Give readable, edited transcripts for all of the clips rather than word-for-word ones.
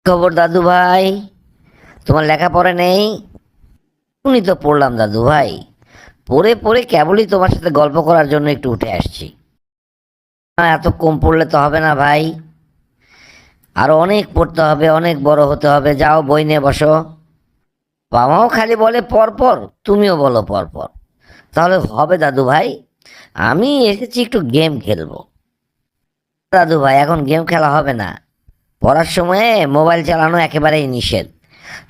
খবর দাদু ভাই? তোমার লেখাপড়া নেই? উনি তো পড়লাম দাদু ভাই, পড়ে পড়ে কেবলই তোমার সাথে গল্প করার জন্য একটু উঠে আসছি। এত কম পড়লে তো হবে না ভাই, আরো অনেক পড়তে হবে, অনেক বড় হতে হবে। যাও বই নিয়ে বসো। বাবাও খালি বলে পর পর, তুমিও বলো পর পর, তাহলে হবে দাদু ভাই? আমি এসেছি একটু গেম খেলবো। দাদু ভাই এখন গেম খেলা হবে না, পড়ার সময়ে মোবাইল চালানো একেবারেই নিষেধ।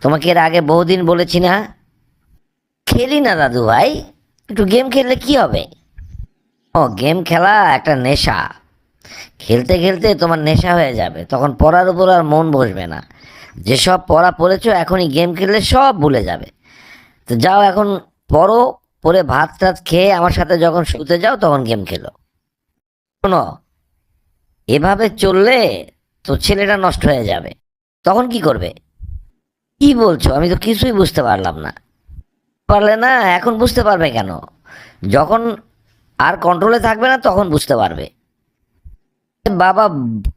তোমাকে এর আগে বহুদিন বলেছি না? খেলি না দাদু ভাই, একটু গেম খেললে কি হবে? ও, গেম খেলা একটা নেশা। খেলতে খেলতে তোমার নেশা হয়ে যাবে, তখন পড়ার উপর আর মন বসবে না। যেসব পড়া পড়েছো এখনই গেম খেললে সব ভুলে যাবে। তো যাও এখন পড়ো, পড়ে ভাত টাত খেয়ে আমার সাথে যখন শুতে যাও তখন গেম খেলো। শোনো, এভাবে চললে তো ছেলেটা নষ্ট হয়ে যাবে। তখন কি করবে? কি বলছো? আমি তো কিছুই বুঝতে পারলাম না। পারলে না, এখন বুঝতে পারবে কেন? যখন আর কন্ট্রোলে থাকবে না তখন বুঝতে পারবে। বাবা,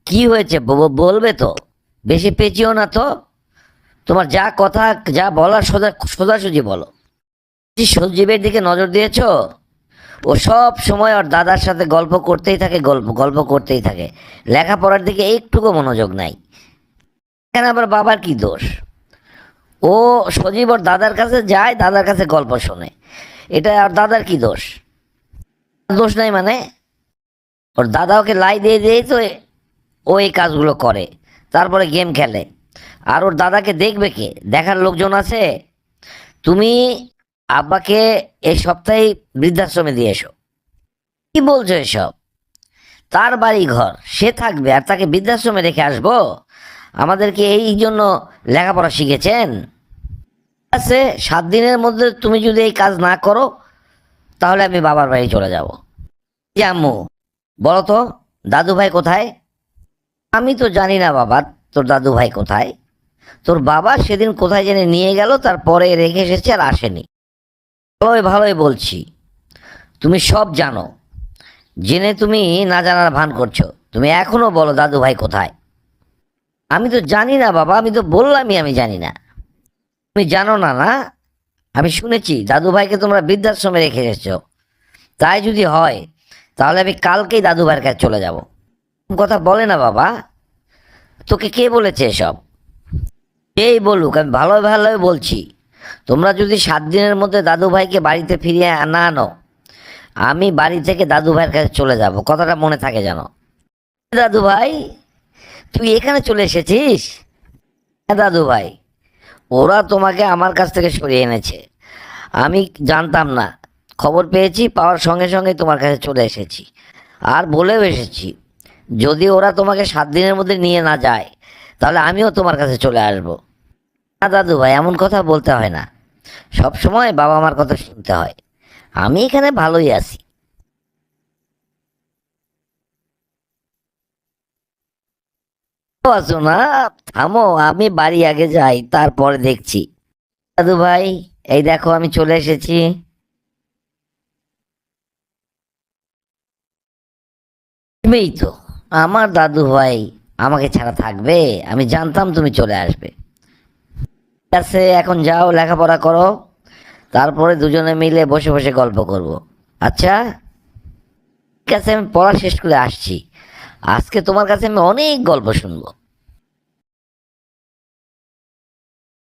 কি হয়েছে বলবে তো? বেশি পেঁচিও না তো। তোমার যা কথা, যা বলার সোজাসুজি বলো। সজীবের দিকে নজর দিয়েছো? ও সব সময় ওর দাদার সাথে গল্প করতেই থাকে, গল্প গল্প করতেই থাকে। লেখাপড়ার দিকে একটুকু মনোযোগ নাই। এখানে আবার বাবার কি দোষ? ও সজীব ওর দাদার কাছে যায়, দাদার কাছে গল্প শোনে, এটা ওর দাদার কি দোষ? দোষ নাই মানে? ওর দাদা ওকে লাই দিয়ে দিয়েই তো ও এই কাজগুলো করে, তারপরে গেম খেলে। আর ওর দাদাকে দেখবে কে? দেখার লোকজন আছে? তুমি আব্বাকে এই সপ্তাহে বৃদ্ধাশ্রমে দিয়ে এসো। কি বলছো এসব? তার বাড়ি ঘর, সে থাকবে, আর তাকে বৃদ্ধাশ্রমে রেখে আসবো? আমাদেরকে এই জন্য লেখাপড়া শিখেছেন? আছে, 7 দিনের মধ্যে তুমি যদি এই কাজ না করো তাহলে আমি বাবার বাড়ি চলে যাব। যে আম্মু, বলো তো, দাদু ভাই কোথায়? আমি তো জানি না বাবা, তোর দাদু ভাই কোথায়। তোর বাবা সেদিন কোথায় জেনে নিয়ে গেল, তারপরে রেখে এসেছে আর আসেনি। ভালোই ভালোই বলছি, তুমি সব জানো, জেনে তুমি না জানার ভান করছো। তুমি এখনো বলো দাদু ভাই কোথায়? আমি তো জানি না বাবা, আমি তো বললামই আমি জানি না। তুমি জানো না না? আমি শুনেছি দাদু ভাইকে তোমরা বৃদ্ধাশ্রমে রেখে এসেছো। তাই যদি হয় তাহলে আমি কালকেই দাদু ভাইয়ের কাছে চলে যাব। কথা বলে না বাবা, তোকে কে বলেছে এসব? এই বলুক, আমি ভালো ভালো বলছি, তোমরা যদি 7 দিনের মধ্যে দাদু ভাইকে বাড়িতে ফিরিয়ে না আনো, আমি বাড়ি থেকে দাদু ভাইয়ের কাছে চলে যাব। কথাটা মনে থাকে যেন। দাদু ভাই, তুই এখানে চলে এসেছিস? হ্যাঁ দাদু ভাই, ওরা তোমাকে আমার কাছ থেকে সরিয়ে এনেছে। আমি জানতাম না, খবর পেয়েছি, পাওয়ার সঙ্গে সঙ্গে তোমার কাছে চলে এসেছি। আর বলেও এসেছি, যদি ওরা তোমাকে 7 দিনের মধ্যে নিয়ে না যায় তাহলে আমিও তোমার কাছে চলে আসব। না দাদু ভাই, এমন কথা বলতে হয় না। সব সময় বাবা মার কথা শুনতে হয়। আমি এখানে ভালোই আছি। আছো না? থামো, আমি বাড়ি আগে যাই, তারপরে দেখছি। দাদু ভাই, এই দেখো আমি চলে এসেছি। তুমিই তো আমার দাদু ভাই, আমাকে ছাড়া থাকবে? আমি জানতাম তুমি চলে আসবে। ঠিক আছে, এখন যাও লেখাপড়া করো, তারপরে দুজনে মিলে বসে বসে গল্প করব। আচ্ছা? ঠিক আছে, আমি পড়া শেষ করে আসছি। আজকে তোমার কাছে আমি অনেক গল্প শুনবো।